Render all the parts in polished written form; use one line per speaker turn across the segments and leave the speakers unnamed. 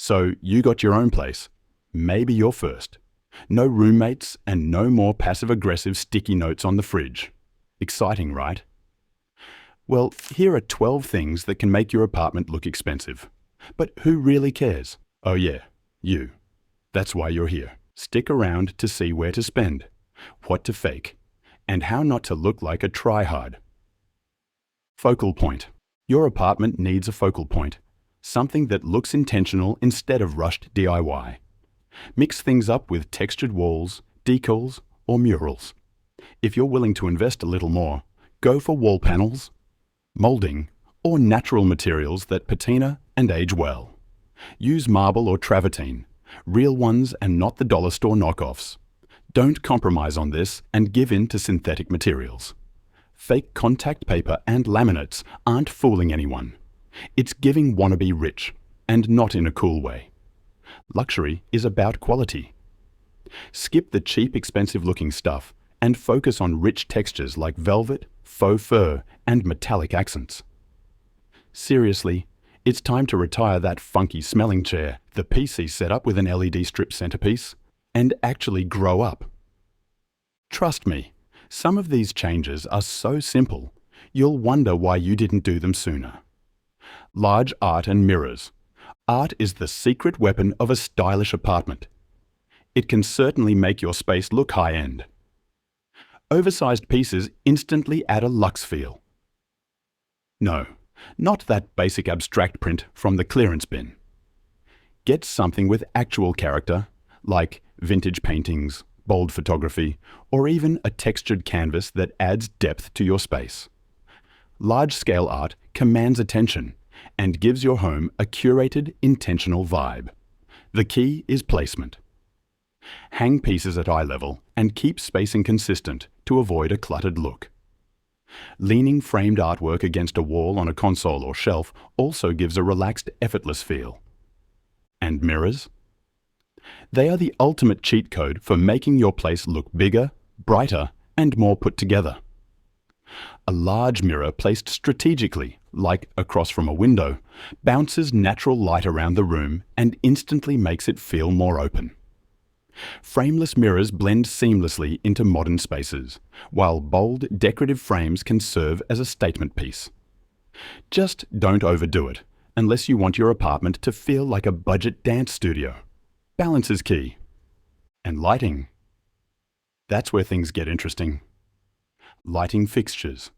So you got your own place. Maybe your first. No roommates and no more passive-aggressive sticky notes on the fridge. Exciting, right? Well, here are 12 things that can make your apartment look expensive. But who really cares? Oh yeah, you. That's why you're here. Stick around to see where to spend, what to fake, and how not to look like a try-hard. Focal point. Your apartment needs a focal point, something that looks intentional instead of rushed DIY. Mix things up with textured walls, decals, or murals. If you're willing to invest a little more, go for wall panels, molding, or natural materials that patina and age well. Use marble or travertine, real ones and not the dollar store knockoffs. Don't compromise on this and give in to synthetic materials. Fake contact paper and laminates aren't fooling anyone. It's giving wannabe rich, and not in a cool way. Luxury is about quality. Skip the cheap, expensive-looking stuff and focus on rich textures like velvet, faux fur, and metallic accents. Seriously, it's time to retire that funky smelling chair, the PC setup with an LED strip centerpiece, and actually grow up. Trust me, some of these changes are so simple, you'll wonder why you didn't do them sooner. Large art and mirrors. Art is the secret weapon of a stylish apartment. It can certainly make your space look high-end. Oversized pieces instantly add a luxe feel. No, not that basic abstract print from the clearance bin. Get something with actual character, like vintage paintings, bold photography, or even a textured canvas that adds depth to your space. Large-scale art commands attention and gives your home a curated, intentional vibe. The key is placement. Hang pieces at eye level and keep spacing consistent to avoid a cluttered look. Leaning framed artwork against a wall on a console or shelf also gives a relaxed, effortless feel. And mirrors? They are the ultimate cheat code for making your place look bigger, brighter, and more put together. A large mirror placed strategically, like across from a window, bounces natural light around the room and instantly makes it feel more open. Frameless mirrors blend seamlessly into modern spaces, while bold, decorative frames can serve as a statement piece. Just don't overdo it, unless you want your apartment to feel like a budget dance studio. Balance is key. And lighting. That's where things get interesting. Lighting fixtures.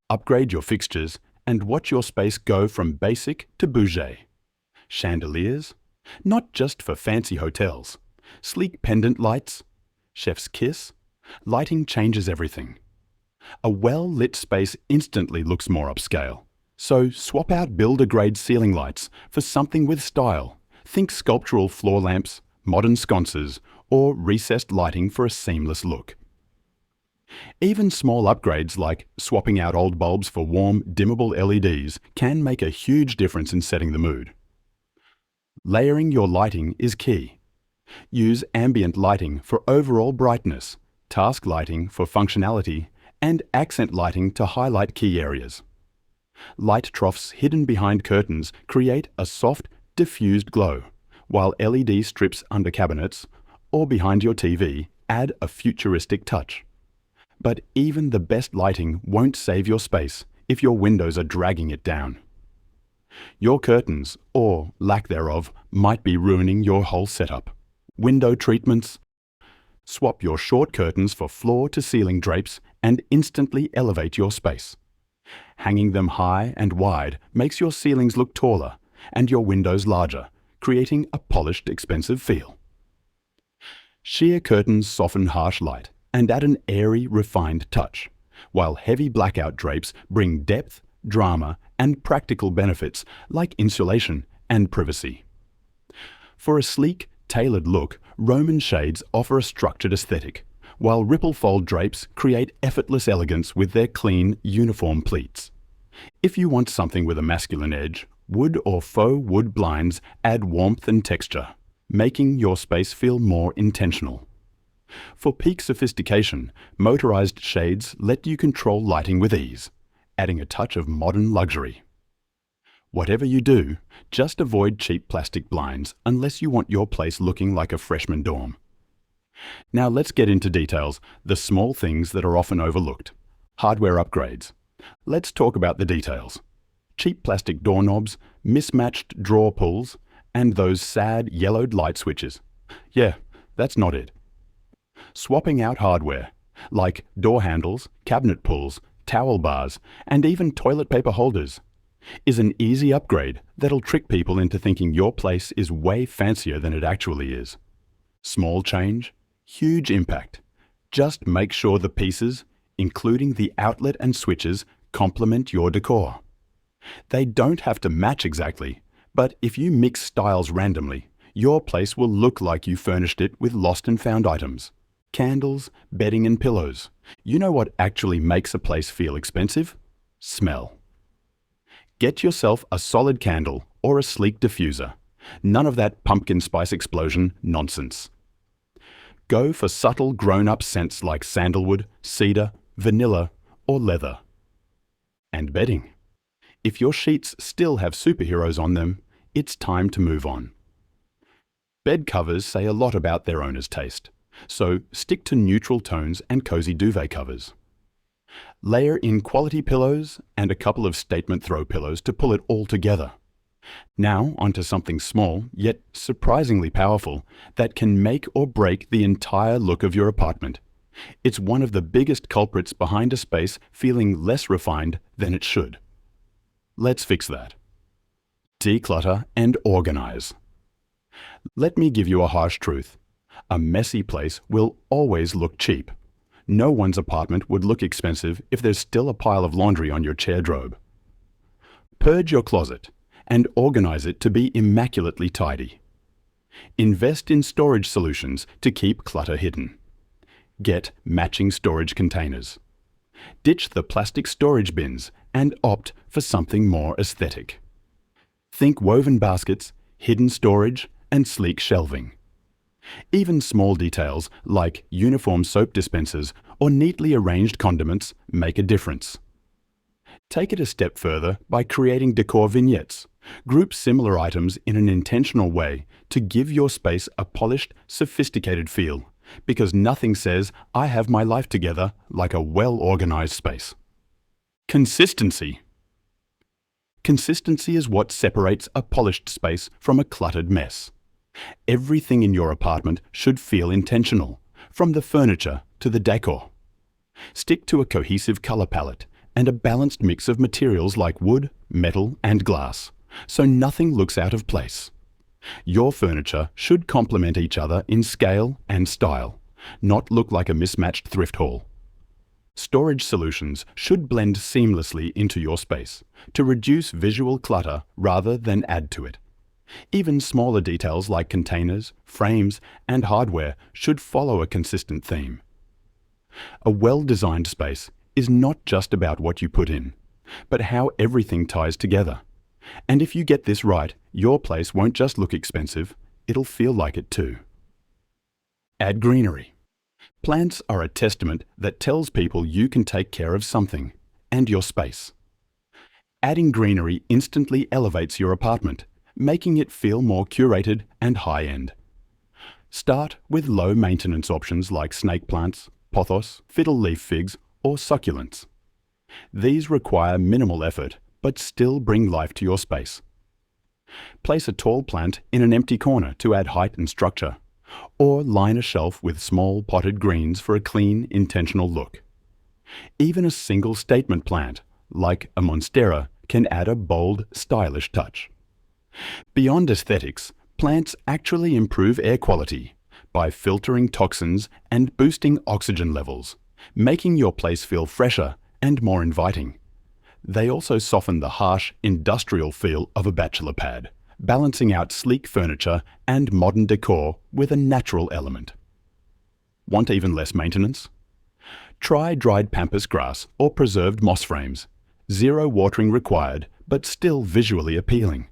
Upgrade your fixtures and watch your space go from basic to bougie. Chandeliers, not just for fancy hotels. Sleek pendant lights, chef's kiss. Lighting changes everything. A well-lit space instantly looks more upscale. So swap out builder-grade ceiling lights for something with style. Think sculptural floor lamps, modern sconces, or recessed lighting for a seamless look. Even small upgrades like swapping out old bulbs for warm, dimmable LEDs can make a huge difference in setting the mood. Layering your lighting is key. Use ambient lighting for overall brightness, task lighting for functionality, and accent lighting to highlight key areas. Light troughs hidden behind curtains create a soft, diffused glow, while LED strips under cabinets or behind your TV add a futuristic touch. But even the best lighting won't save your space if your windows are dragging it down. Your curtains, or lack thereof, might be ruining your whole setup. Window treatments. Swap your short curtains for floor-to-ceiling drapes and instantly elevate your space. Hanging them high and wide makes your ceilings look taller and your windows larger, creating a polished, expensive feel. Sheer curtains soften harsh light and add an airy, refined touch, while heavy blackout drapes bring depth, drama, and practical benefits like insulation and privacy. For a sleek, tailored look, Roman shades offer a structured aesthetic, while ripple fold drapes create effortless elegance with their clean, uniform pleats. If you want something with a masculine edge, wood or faux wood blinds add warmth and texture, making your space feel more intentional. For peak sophistication, motorized shades let you control lighting with ease, adding a touch of modern luxury. Whatever you do, just avoid cheap plastic blinds unless you want your place looking like a freshman dorm. Now let's get into details, the small things that are often overlooked. Hardware upgrades. Let's talk about the details. Cheap plastic doorknobs, mismatched drawer pulls, and those sad yellowed light switches. Yeah, that's not it. Swapping out hardware, like door handles, cabinet pulls, towel bars, and even toilet paper holders, is an easy upgrade that'll trick people into thinking your place is way fancier than it actually is. Small change, huge impact. Just make sure the pieces, including the outlet and switches, complement your decor. They don't have to match exactly, but if you mix styles randomly, your place will look like you furnished it with lost and found items. Candles, bedding and pillows. You know what actually makes a place feel expensive? Smell. Get yourself a solid candle or a sleek diffuser. None of that pumpkin spice explosion nonsense. Go for subtle grown-up scents like sandalwood, cedar, vanilla, or leather. And bedding. If your sheets still have superheroes on them, it's time to move on. Bed covers say a lot about their owner's taste, so stick to neutral tones and cozy duvet covers. Layer in quality pillows and a couple of statement throw pillows to pull it all together. Now onto something small, yet surprisingly powerful, that can make or break the entire look of your apartment. It's one of the biggest culprits behind a space feeling less refined than it should. Let's fix that. Declutter and organize. Let me give you a harsh truth. A messy place will always look cheap. No one's apartment would look expensive if there's still a pile of laundry on your chair drobe. Purge your closet and organize it to be immaculately tidy. Invest in storage solutions to keep clutter hidden. Get matching storage containers. Ditch the plastic storage bins and opt for something more aesthetic. Think woven baskets, hidden storage, and sleek shelving. Even small details like uniform soap dispensers or neatly arranged condiments make a difference. Take it a step further by creating decor vignettes. Group similar items in an intentional way to give your space a polished, sophisticated feel, because nothing says, "I have my life together," like a well-organized space. Consistency. Consistency is what separates a polished space from a cluttered mess. Everything in your apartment should feel intentional, from the furniture to the decor. Stick to a cohesive color palette and a balanced mix of materials like wood, metal, and glass, so nothing looks out of place. Your furniture should complement each other in scale and style, not look like a mismatched thrift haul. Storage solutions should blend seamlessly into your space to reduce visual clutter rather than add to it. Even smaller details like containers, frames, and hardware should follow a consistent theme. A well-designed space is not just about what you put in, but how everything ties together. And if you get this right, your place won't just look expensive, it'll feel like it too. Add greenery. Plants are a testament that tells people you can take care of something, and your space. Adding greenery instantly elevates your apartment, making it feel more curated and high-end. Start with low-maintenance options like snake plants, pothos, fiddle leaf figs, or succulents. These require minimal effort, but still bring life to your space. Place a tall plant in an empty corner to add height and structure, or line a shelf with small potted greens for a clean, intentional look. Even a single statement plant, like a monstera, can add a bold, stylish touch. Beyond aesthetics, plants actually improve air quality by filtering toxins and boosting oxygen levels, making your place feel fresher and more inviting. They also soften the harsh, industrial feel of a bachelor pad, balancing out sleek furniture and modern decor with a natural element. Want even less maintenance? Try dried pampas grass or preserved moss frames. Zero watering required, but still visually appealing.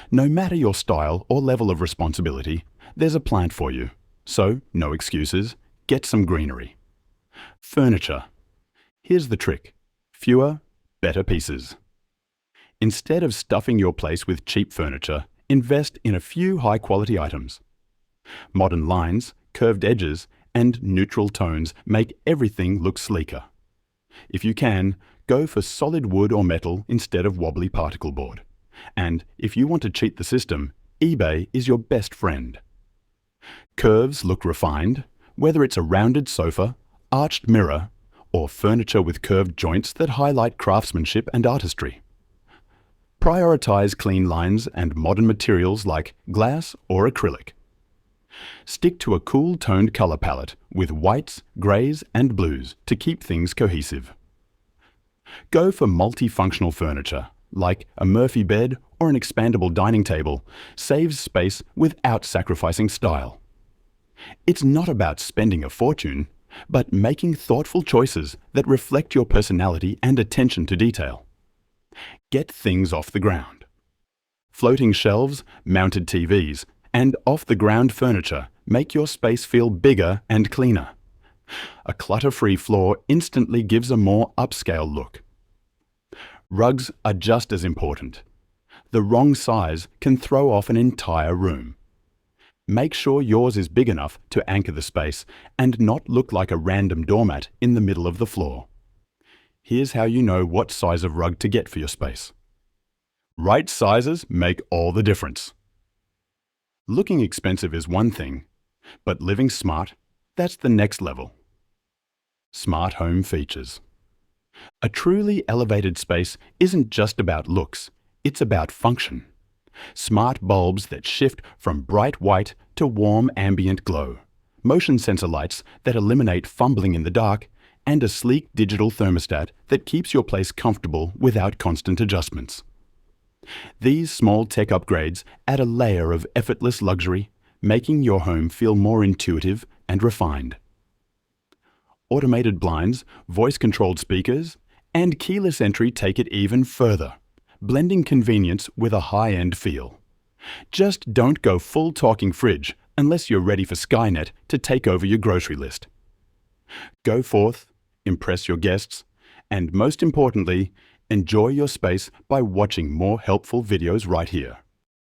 No matter your style or level of responsibility, there's a plant for you. So, no excuses, get some greenery. Furniture. Here's the trick. Fewer, better pieces. Instead of stuffing your place with cheap furniture, invest in a few high-quality items. Modern lines, curved edges, and neutral tones make everything look sleeker. If you can, go for solid wood or metal instead of wobbly particle board. And if you want to cheat the system, eBay is your best friend. Curves look refined, whether it's a rounded sofa, arched mirror, or furniture with curved joints that highlight craftsmanship and artistry. Prioritize clean lines and modern materials like glass or acrylic. Stick to a cool toned color palette with whites, greys, and blues to keep things cohesive. Go for multifunctional furniture, like a Murphy bed or an expandable dining table, saves space without sacrificing style. It's not about spending a fortune, but making thoughtful choices that reflect your personality and attention to detail. Get things off the ground. Floating shelves, mounted TVs, and off-the-ground furniture make your space feel bigger and cleaner. A clutter-free floor instantly gives a more upscale look. Rugs are just as important. The wrong size can throw off an entire room. Make sure yours is big enough to anchor the space and not look like a random doormat in the middle of the floor. Here's how you know what size of rug to get for your space. Right sizes make all the difference. Looking expensive is one thing, but living smart, that's the next level. Smart home features. A truly elevated space isn't just about looks, it's about function. Smart bulbs that shift from bright white to warm ambient glow, motion sensor lights that eliminate fumbling in the dark, and a sleek digital thermostat that keeps your place comfortable without constant adjustments. These small tech upgrades add a layer of effortless luxury, making your home feel more intuitive and refined. Automated blinds, voice-controlled speakers, and keyless entry take it even further, blending convenience with a high-end feel. Just don't go full talking fridge unless you're ready for Skynet to take over your grocery list. Go forth, impress your guests, and most importantly, enjoy your space by watching more helpful videos right here.